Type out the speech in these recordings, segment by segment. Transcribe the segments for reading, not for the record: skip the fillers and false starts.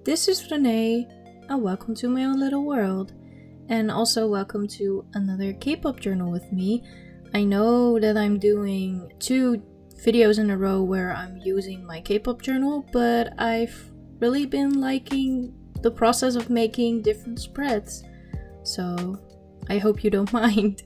This is Renee, and welcome to my own little world. And also welcome to another K-pop journal with me. I know that I'm doing 2 videos in a row where I'm using my K-pop journal, but I've really been liking the process of making different spreads. So I hope you don't mind.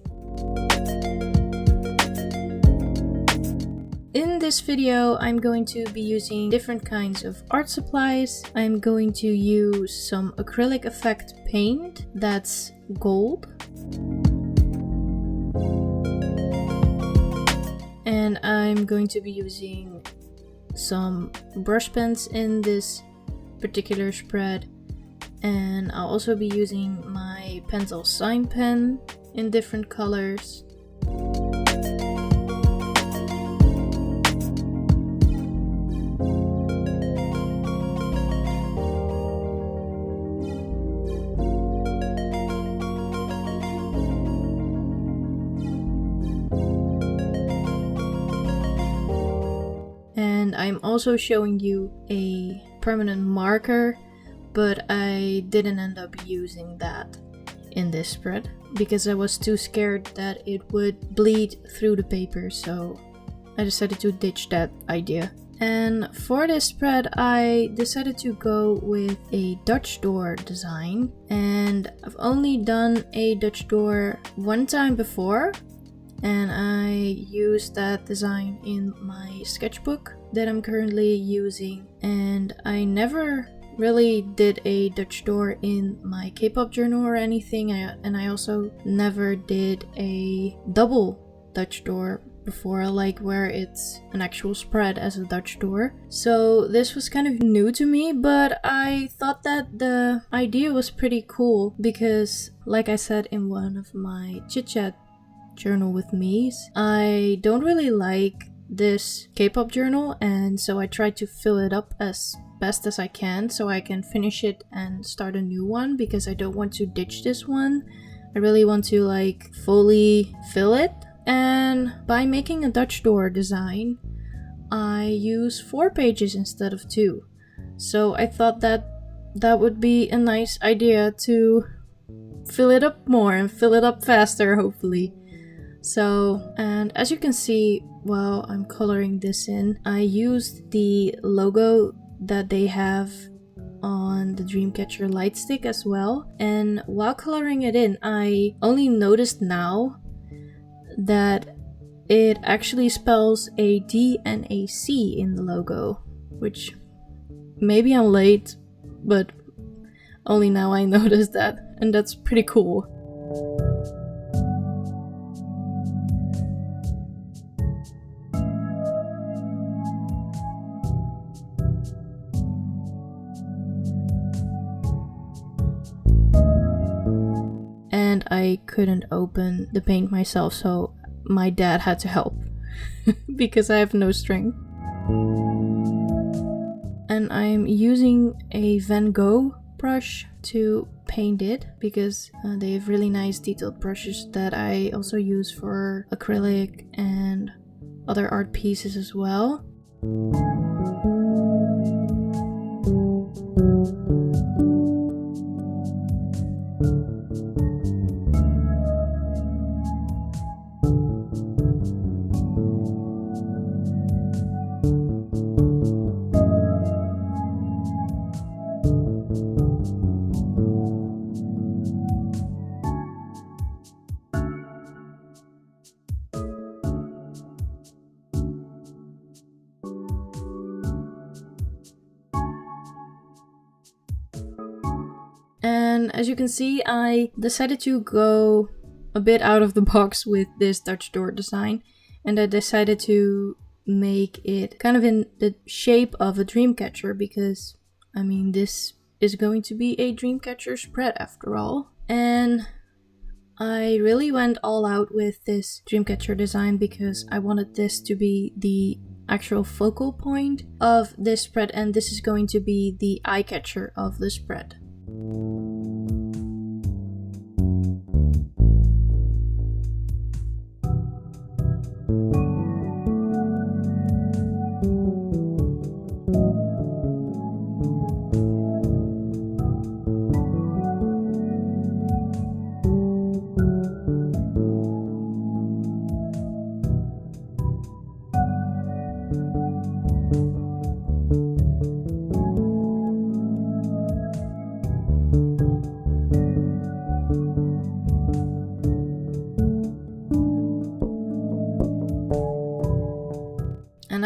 In this video, I'm going to be using different kinds of art supplies. I'm going to use some acrylic effect paint that's gold. And I'm going to be using some brush pens in this particular spread. And I'll also be using my pencil sign pen in different colors. And I'm also showing you a permanent marker, but I didn't end up using that in this spread because I was too scared that it would bleed through the paper, so I decided to ditch that idea. And for this spread, I decided to go with a Dutch door design, and I've only done a Dutch door one time before. And I used that design in my sketchbook that I'm currently using. And I never really did a Dutch door in my K-pop journal or anything. And I also never did a double Dutch door before, like where it's an actual spread as a Dutch door. So this was kind of new to me, but I thought that the idea was pretty cool because, like I said in one of my chit-chat journal with me's, I don't really like this K-pop journal, and so I tried to fill it up as best as I can so I can finish it and start a new one because I don't want to ditch this one. I really want to like fully fill it. And by making a Dutch door design, I use 4 pages instead of 2. So I thought that that would be a nice idea to fill it up more and fill it up faster, hopefully. So, and as you can see while I'm coloring this in, I used the logo that they have on the Dreamcatcher light stick as well. And while coloring it in, I only noticed now that it actually spells a D and a C in the logo, which maybe I'm late, but only now I noticed that, and that's pretty cool. And I couldn't open the paint myself, so my dad had to help because I have no strength. And I'm using a Van Gogh brush to paint it because they have really nice detailed brushes that I also use for acrylic and other art pieces as well. And as you can see, I decided to go a bit out of the box with this Dutch door design, and I decided to make it kind of in the shape of a Dreamcatcher because, I mean, this is going to be a Dreamcatcher spread after all. And I really went all out with this Dreamcatcher design because I wanted this to be the actual focal point of this spread, and this is going to be the eye catcher of the spread.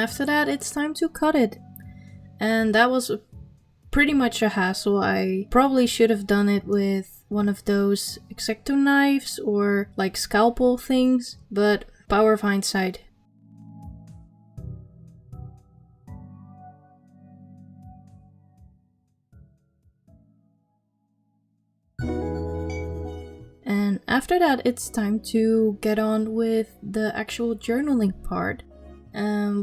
after that it's time to cut it. And that was pretty much a hassle. I probably should have done it with one of those X-Acto knives or like scalpel things, but power of hindsight. And after that, it's time to get on with the actual journaling part.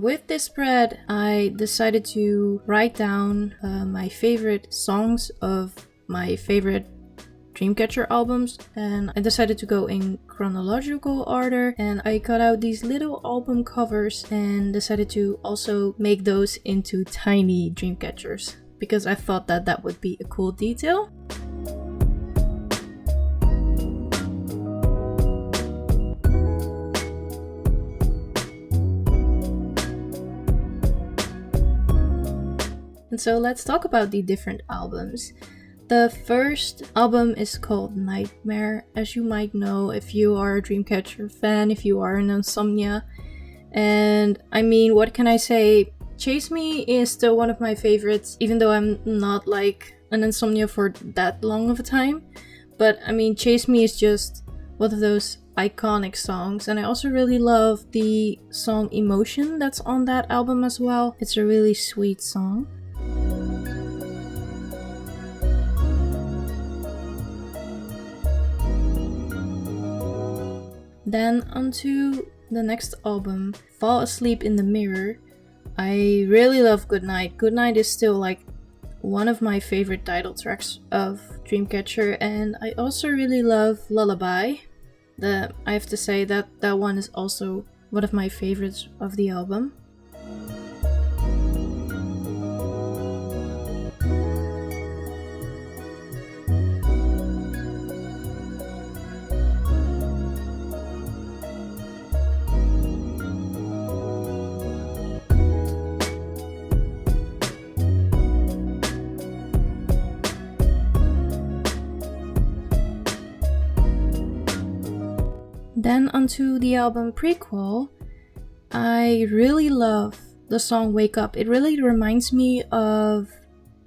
With this spread, I decided to write down my favorite songs of my favorite Dreamcatcher albums, and I decided to go in chronological order, and I cut out these little album covers and decided to also make those into tiny Dreamcatchers because I thought that that would be a cool detail. And so let's talk about the different albums. The first album is called Nightmare, as you might know if you are a Dreamcatcher fan, if you are an Insomnia. And I mean, what can I say? Chase Me is still one of my favorites, even though I'm not like an Insomnia for that long of a time. But I mean, Chase Me is just one of those iconic songs, and I also really love the song Emotion that's on that album as well. It's a really sweet song. Then onto the next album, Fall Asleep in the Mirror. I really love Goodnight. Goodnight is still like one of my favorite title tracks of Dreamcatcher, and I also really love Lullaby. I have to say that that one is also one of my favorites of the album. Then onto the album Prequel, I really love the song Wake Up. It really reminds me of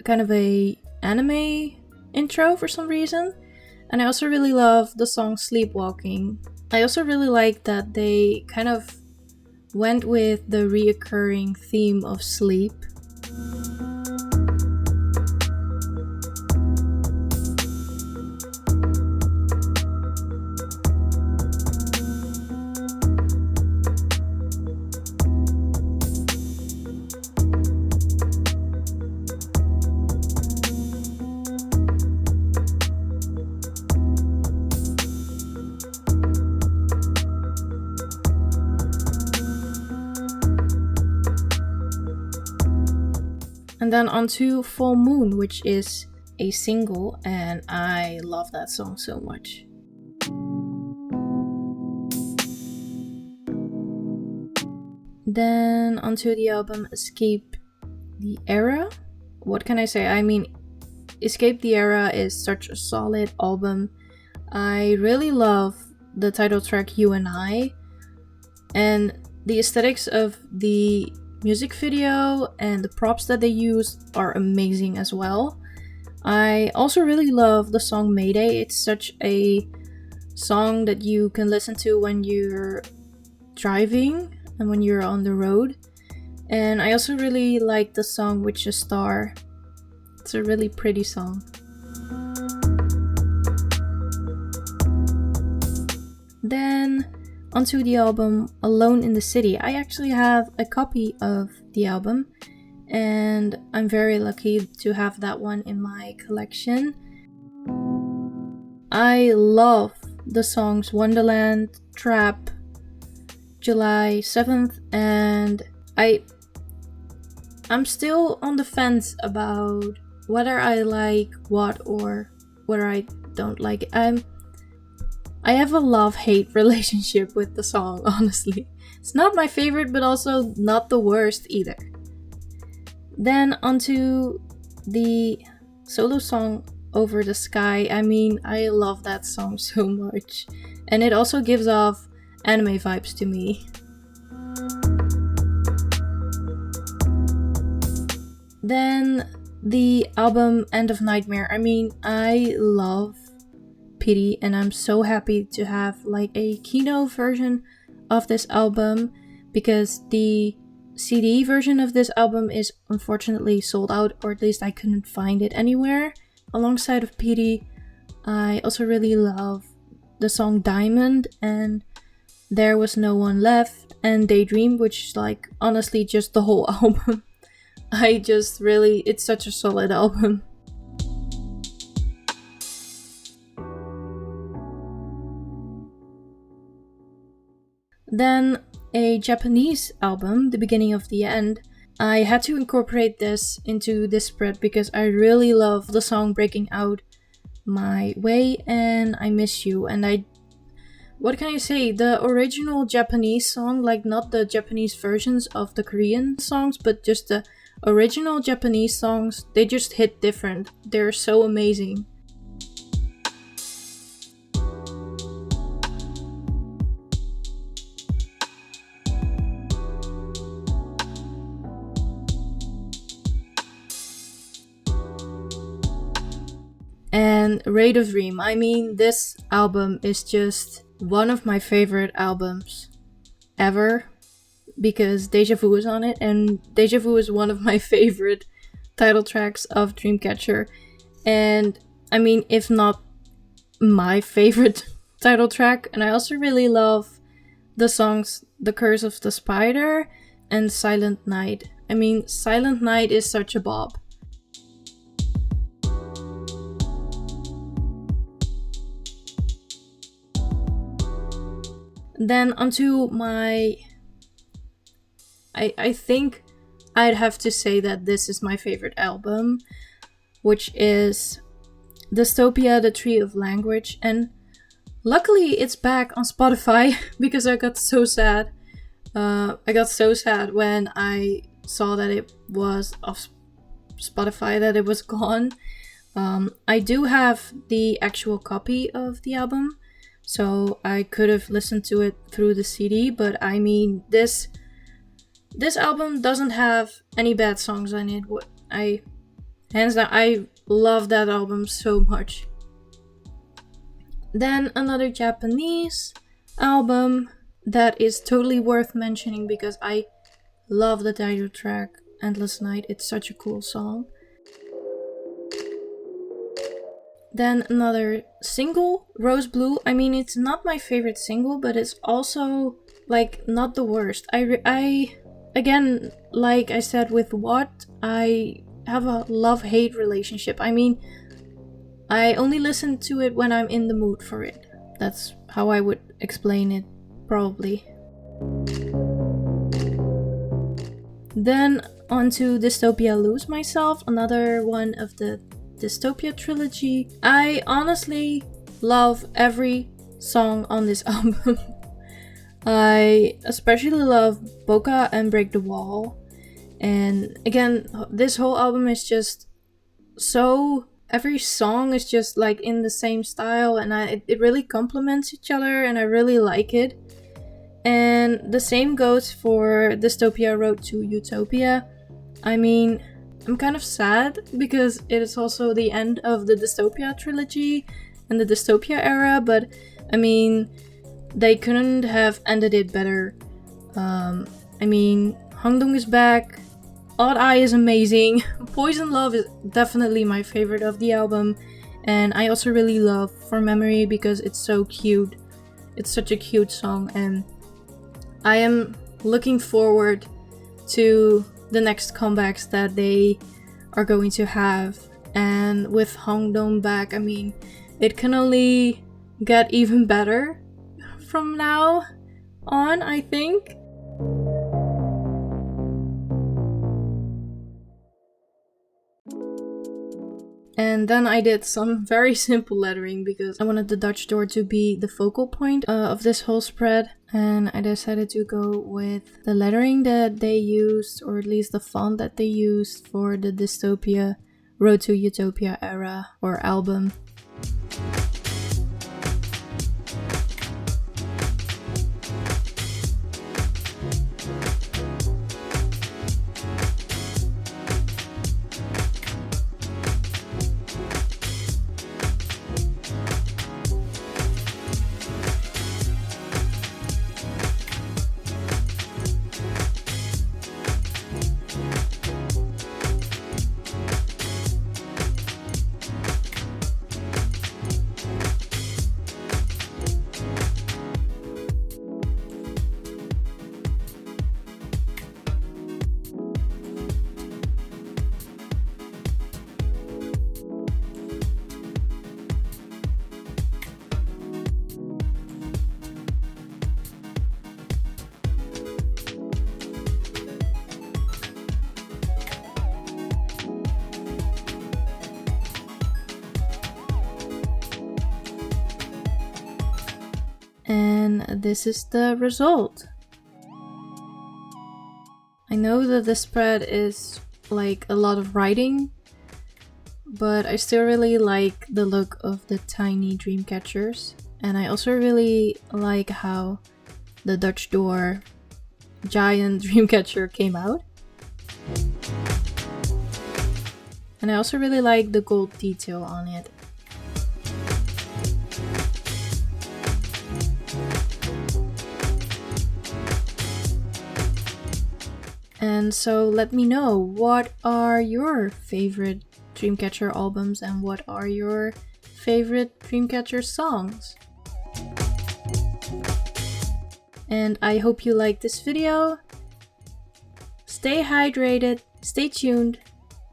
kind of a anime intro for some reason. And I also really love the song Sleepwalking. I also really like that they kind of went with the reoccurring theme of sleep. And then onto Full Moon, which is a single, and I love that song so much. Then onto the album Escape the Era. What can I say? I mean, Escape the Era is such a solid album. I really love the title track You and I, and the aesthetics of the music video and the props that they use are amazing as well. I also really love the song Mayday. It's such a song that you can listen to when you're driving and when you're on the road. And I also really like the song Witch a Star. It's a really pretty song. Then onto the album Alone in the City. I actually have a copy of the album, and I'm very lucky to have that one in my collection. I love the songs Wonderland, Trap, July 7th, and I'm still on the fence about whether I like what or whether I don't like it. I have a love-hate relationship with the song, honestly. It's not my favorite, but also not the worst either. Then onto the solo song Over the Sky. I mean, I love that song so much. And it also gives off anime vibes to me. Then the album End of Nightmare. I mean, I love Pity, and I'm so happy to have like a keynote version of this album, because the CD version of this album is unfortunately sold out, or at least I couldn't find it anywhere. Alongside of Pity, I also really love the song Diamond and There Was No One Left and Daydream, which is like honestly just the whole album. It's such a solid album. Then a Japanese album, The Beginning of the End. I had to incorporate this into this spread because I really love the song Breaking Out My Way and I Miss You. And what can I say? The original Japanese song, like not the Japanese versions of the Korean songs, but just the original Japanese songs, they just hit different. They're so amazing. And Rate of Dream. I mean, this album is just one of my favorite albums ever, because Deja Vu is on it, and Deja Vu is one of my favorite title tracks of Dreamcatcher. And I mean, if not my favorite title track. And I also really love the songs The Curse of the Spider and Silent Night. I mean, Silent Night is such a bop. Then onto my... I think I'd have to say that this is my favorite album, which is Dystopia, The Tree of Language. And luckily it's back on Spotify because I got so sad. I got so sad when I saw that it was off Spotify, that it was gone. I do have the actual copy of the album, so I could have listened to it through the CD, but I mean, this album doesn't have any bad songs on it. Hands down, I love that album so much. Then another Japanese album that is totally worth mentioning because I love the title track, Endless Night. It's such a cool song. Then another single, Rose Blue. I mean, it's not my favorite single, but it's also like not the worst. I again, like I said with What, I have a love-hate relationship. I mean, I only listen to it when I'm in the mood for it. That's how I would explain it, probably. Then onto Dystopia, Lose Myself, another one of the Dystopia trilogy. I honestly love every song on this album. I especially love Boca and Break the Wall. And again, this whole album is just so... Every song is just like in the same style, and it really complements each other, and I really like it. And the same goes for Dystopia Road to Utopia. I mean, I'm kind of sad because it is also the end of the Dystopia trilogy and the Dystopia era, but I mean, they couldn't have ended it better. I mean, Handong is back, Odd Eye is amazing, Poison Love is definitely my favorite of the album, and I also really love For Memory because it's so cute. It's such a cute song, and I am looking forward to the next comebacks that they are going to have. And with Handong back, I mean, it can only get even better from now on, I think. And then I did some very simple lettering because I wanted the Dutch door to be the focal point of this whole spread. And I decided to go with the lettering that they used, or at least the font that they used for the Dystopia Road to Utopia era or album. And this is the result. I know that this spread is like a lot of writing, but I still really like the look of the tiny dream catchers. And I also really like how the Dutch door giant dream catcher came out. And I also really like the gold detail on it. And so let me know, what are your favorite Dreamcatcher albums and what are your favorite Dreamcatcher songs? And I hope you liked this video. Stay hydrated, stay tuned,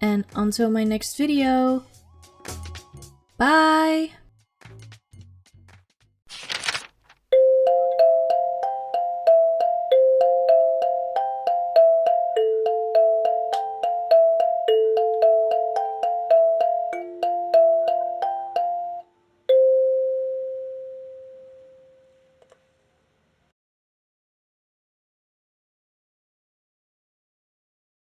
and until my next video, bye!